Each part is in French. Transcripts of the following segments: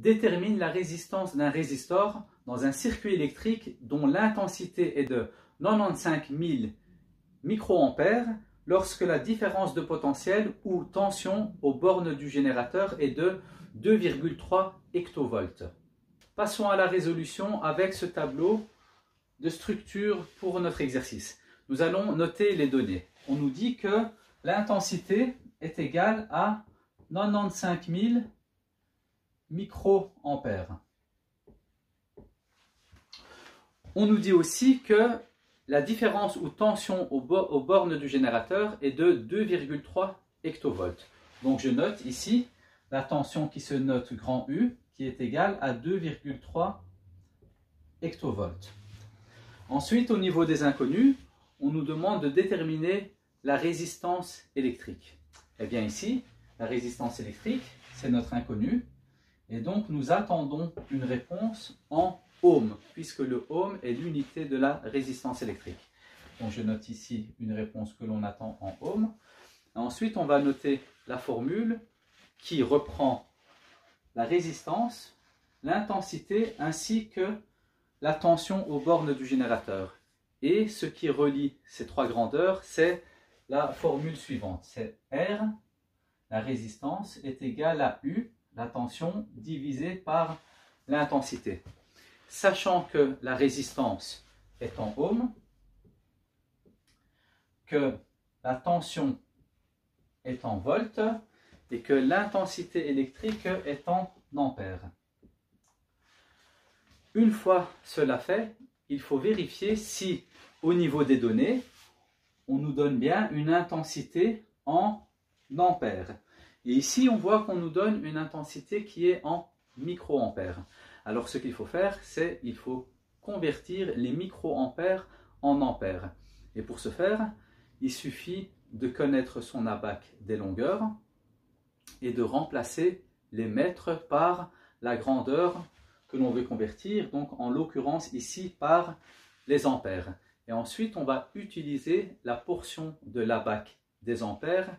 détermine la résistance d'un résistor dans un circuit électrique dont l'intensité est de 95 000 microampères lorsque la différence de potentiel ou tension aux bornes du générateur est de 2,3 hectovolts. Passons à la résolution avec ce tableau de structure pour notre exercice. Nous allons noter les données. On nous dit que l'intensité est égale à 95 000 microampères. On nous dit aussi que la différence ou tension aux bornes du générateur est de 2,3 hectovolts. Donc je note ici la tension qui se note grand U qui est égale à 2,3 hectovolts. Ensuite, au niveau des inconnus, on nous demande de déterminer la résistance électrique. Eh bien ici, la résistance électrique, c'est notre inconnu. Et donc, nous attendons une réponse en ohms, puisque le ohm est l'unité de la résistance électrique. Donc, je note ici une réponse que l'on attend en ohms. Ensuite, on va noter la formule qui reprend la résistance, l'intensité ainsi que la tension aux bornes du générateur. Et ce qui relie ces trois grandeurs, c'est la formule suivante. C'est R, la résistance, est égale à U, la tension, divisé par l'intensité. Sachant que la résistance est en ohms, que la tension est en volts et que l'intensité électrique est en ampères. Une fois cela fait, il faut vérifier si, au niveau des données, on nous donne bien une intensité en ampères. Et ici, on voit qu'on nous donne une intensité qui est en microampères. Alors, ce qu'il faut faire, c'est qu'il faut convertir les microampères en ampères. Et pour ce faire, il suffit de connaître son abac des longueurs et de remplacer les mètres par la grandeur que l'on veut convertir, donc en l'occurrence ici par les ampères. Et ensuite, on va utiliser la portion de l'abac des ampères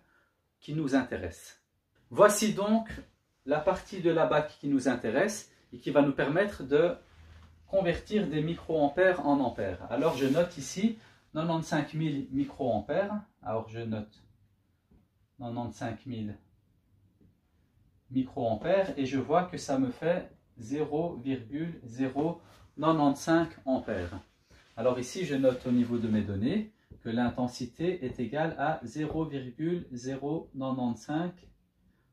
qui nous intéresse. Voici donc la partie de l'abac qui nous intéresse et qui va nous permettre de convertir des microampères en ampères. Alors je note ici 95 000 microampères. Alors je note 95 000 microampères et je vois que ça me fait 0,095 ampères. Alors ici, je note au niveau de mes données que l'intensité est égale à 0,095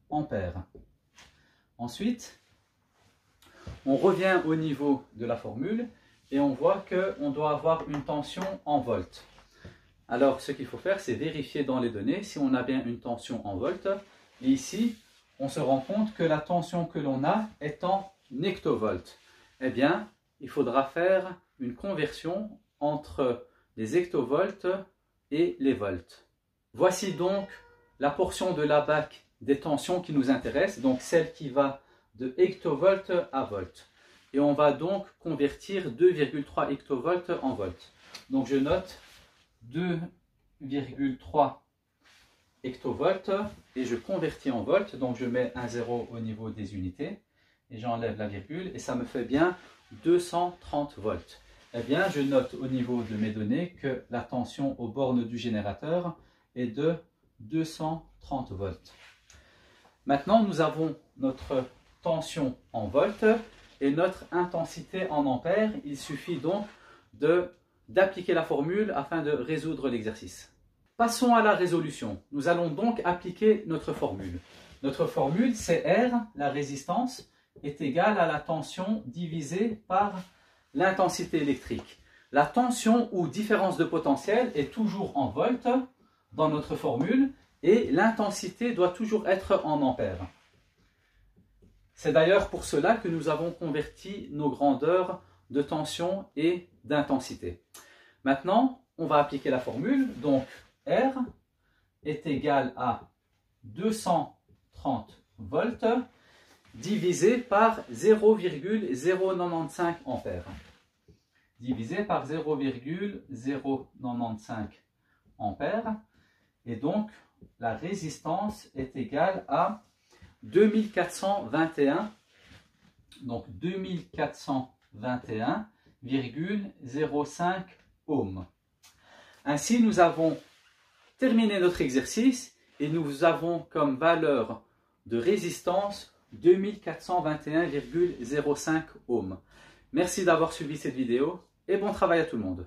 ampères. Ensuite, on revient au niveau de la formule et on voit qu'on doit avoir une tension en volts. Alors, ce qu'il faut faire, c'est vérifier dans les données si on a bien une tension en volts. Et ici, on se rend compte que la tension que l'on a est en hectovolts. Eh bien, il faudra faire une conversion entre les hectovolts et les volts. Voici donc la portion de l'abac des tensions qui nous intéresse, donc celle qui va de hectovolts à volts. Et on va donc convertir 2,3 hectovolts en volts. Donc je note 2,3 hectovolts et je convertis en volts, donc je mets un 0 au niveau des unités et j'enlève la virgule et ça me fait bien 230 volts. Eh bien, je note au niveau de mes données que la tension aux bornes du générateur est de 230 volts. Maintenant, nous avons notre tension en volts et notre intensité en ampères. Il suffit donc d'appliquer la formule afin de résoudre l'exercice. Passons à la résolution. Nous allons donc appliquer notre formule. Notre formule, c'est R, la résistance, est égale à la tension divisée par l'intensité électrique. La tension ou différence de potentiel est toujours en volts dans notre formule et l'intensité doit toujours être en ampères. C'est d'ailleurs pour cela que nous avons converti nos grandeurs de tension et d'intensité. Maintenant, on va appliquer la formule. Donc, R est égal à 230 volts divisé par 0,095 ampères. Divisé par 0,095 ampères. Et donc, la résistance est égale à 2421 Donc 2421,05 ohms. Ainsi, nous avons terminé notre exercice et nous avons comme valeur de résistance 2421,05 ohms. Merci d'avoir suivi cette vidéo et bon travail à tout le monde.